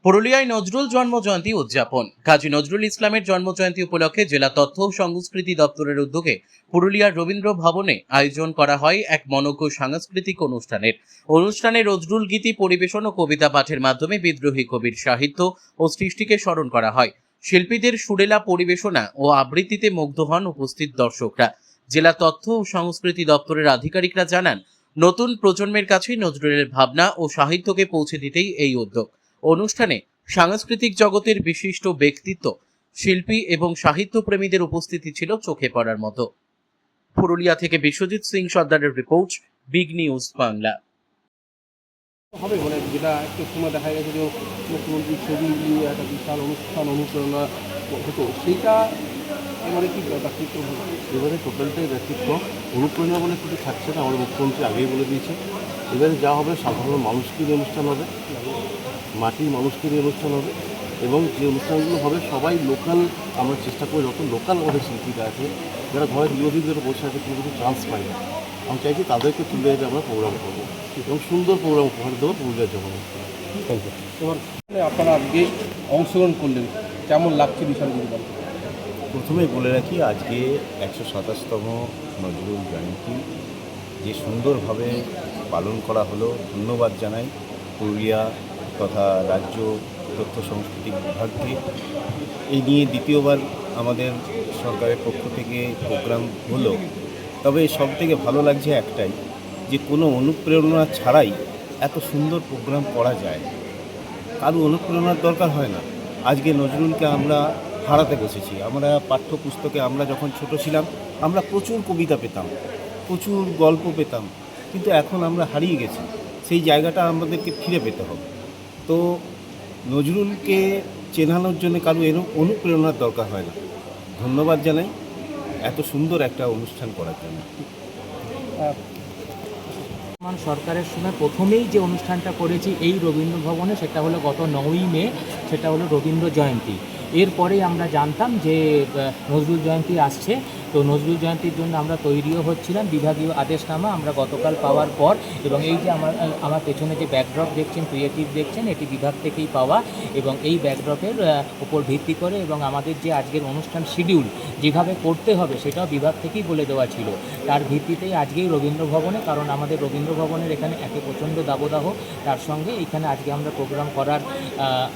পুরুলিয়ায় নজরুল জন্মজয়ন্তী উদযাপন। কাজী নজরুল ইসলামের জন্মজয়ন্তী উপলক্ষে জেলা তথ্য ও সংস্কৃতি দপ্তরের উদ্যোগে পুরুলিয়ার রবীন্দ্র ভবনে আয়োজন করা হয় এক মনোজ্ঞ সাংস্কৃতিক অনুষ্ঠানে নজরুল গীতি পরিবেশন ও কবিতা পাঠের মাধ্যমে বিদ্রোহী কবির সাহিত্য ও সৃষ্টিকে স্মরণ করা হয়। শিল্পীদের সুরেলা পরিবেশনা ও আবৃত্তিতে মুগ্ধ হন উপস্থিত দর্শকরা। জেলা তথ্য ও সংস্কৃতি দপ্তরের আধিকারিকরা জানান, নতুন প্রজন্মের কাছে নজরুলের ভাবনা ও সাহিত্যকে পৌঁছে দিতেই এই উদ্যোগ। অনুষ্ঠানে সাংস্কৃতিক জগতের বিশিষ্ট ব্যক্তিত্ব, শিল্পী এবং সাহিত্যপ্রেমীদের উপস্থিতি ছিল চোখে পড়ার মতো। পুরুলিয়া থেকে বিশ্বজিৎ সিং সর্দারের রিপোর্ট, বিগ নিউজ বাংলা। হবে মানে যেটা একটু সময় দেখা গেছে যে মুখ্যমন্ত্রীর ছবি দিয়ে একটা বিশাল অনুষ্ঠান অনুপ্রেরণা হতো, সেইটা এবারে কি ব্যক্তিত্ব হবে? এবারে টোটালটাই ব্যক্তিত্ব। অনুপ্রেরণা বলে কিছু থাকছে না, আমাদের মুখ্যমন্ত্রী আগেই বলে দিয়েছে। এবারে যা হবে সাধারণ মানুষকে নিয়ে অনুষ্ঠান হবে, মাটির মানুষকে নিয়ে অনুষ্ঠান হবে, এবং যে অনুষ্ঠানগুলো হবে সবাই লোকাল। আমরা চেষ্টা করি যত লোকাল আমাদের শিল্পীরা আছে, যারা ঘরে বিরোধীদের বসে আছে, কোনো কিছু চান্স পায় না, আমি চাইছি তাদেরকে তুলে এনে আমরা প্রোগ্রাম করবো এবং সুন্দর প্রোগ্রাম উপহার দেবো পুরুলিয়ার জন্য। এবার আপনারা আজকে অংশগ্রহণ করলেন, কেমন লাগছে বিষয়টা যদি বলেন? প্রথমেই বলে রাখি, আজকে 127তম নজরুল জয়ন্তী যে সুন্দরভাবে পালন করা হলো, ধন্যবাদ জানাই পুরুলিয়া তথা রাজ্য তথ্য সংস্কৃতি বিভাগকে। এই নিয়ে দ্বিতীয়বার আমাদের সরকারের পক্ষ থেকে প্রোগ্রাম হলো। তবে সব থেকে ভালো লাগছে একটাই, যে কোনো অনুপ্রেরণা ছাড়াই এত সুন্দর প্রোগ্রাম করা যায়। কারো অনুপ্রেরণার দরকার হয় না। আজকে নজরুলকে আমরা হারাতে বসেছি। আমরা পাঠ্যপুস্তকে আমরা যখন ছোট ছিলাম, আমরা প্রচুর কবিতা পেতাম, প্রচুর গল্প পেতাম, কিন্তু এখন আমরা হারিয়ে গেছি। সেই জায়গাটা আমাদেরকে ফিরে পেতে হবে। তো নজরুলকে চেনানোর জন্য কারো অনুপ্রেরণার দরকার হয় না। ধন্যবাদ জানাই এত সুন্দর একটা অনুষ্ঠান করার জন্য। সরকারের সময় প্রথমেই যে অনুষ্ঠানটা করেছি এই রবীন্দ্র ভবনে, সেটা হলো গত 9ই মে, সেটা হলো রবীন্দ্র জয়ন্তী। এরপরেই আমরা জানতাম যে নজরুল জয়ন্তী আসছে, তো নজরুল জয়ন্তীর জন্য আমরা তৈরিও হচ্ছিলাম। বিভাগীয় আদেশনামা আমরা গতকাল পাওয়ার পর, এবং এই যে আমার পেছনে যে ব্যাকড্রপ দেখছেন, ক্রিয়েটিভ দেখছেন, এটি বিভাগ থেকেই পাওয়া, এবং এই ব্যাকড্রপের উপর ভিত্তি করে এবং আমাদের যে আজকের অনুষ্ঠান শিডিউল যেভাবে করতে হবে সেটাও বিভাগ থেকেই বলে দেওয়া ছিল। তার ভিত্তিতেই আজকেই রবীন্দ্র ভবনে, কারণ আমাদের রবীন্দ্র ভবনের এখানে একে প্রচণ্ড দাবদাহ, তার সঙ্গে এখানে আজকে আমরা প্রোগ্রাম করার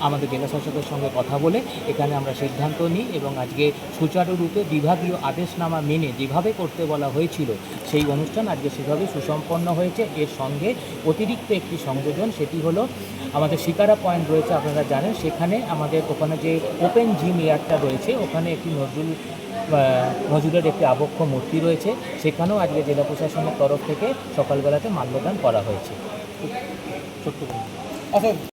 আমাদের জেলা শাসকের সঙ্গে কথা বলে এখানে আমরা সিদ্ধান্ত নিই, এবং আজকে সুচারুরূপে বিভাগীয় আদেশনামা মেনে যেভাবে করতে বলা হয়েছিল সেই অনুষ্ঠান আজকে সেভাবে সুসম্পন্ন হয়েছে। এর সঙ্গে অতিরিক্ত একটি সংযোজন, সেটি হলো আমাদের শিকারা পয়েন্ট রয়েছে, আপনারা জানেন, সেখানে আমাদের ওখানে যে ওপেন জিম এয়ারটা রয়েছে, ওখানে একটি নজরুলের একটি আবক্ষ মূর্তি রয়েছে, সেখানেও আজকে জেলা প্রশাসনের তরফ থেকে সকালবেলাতে মাল্যদান করা হয়েছে। ছোট্ট আচ্ছা।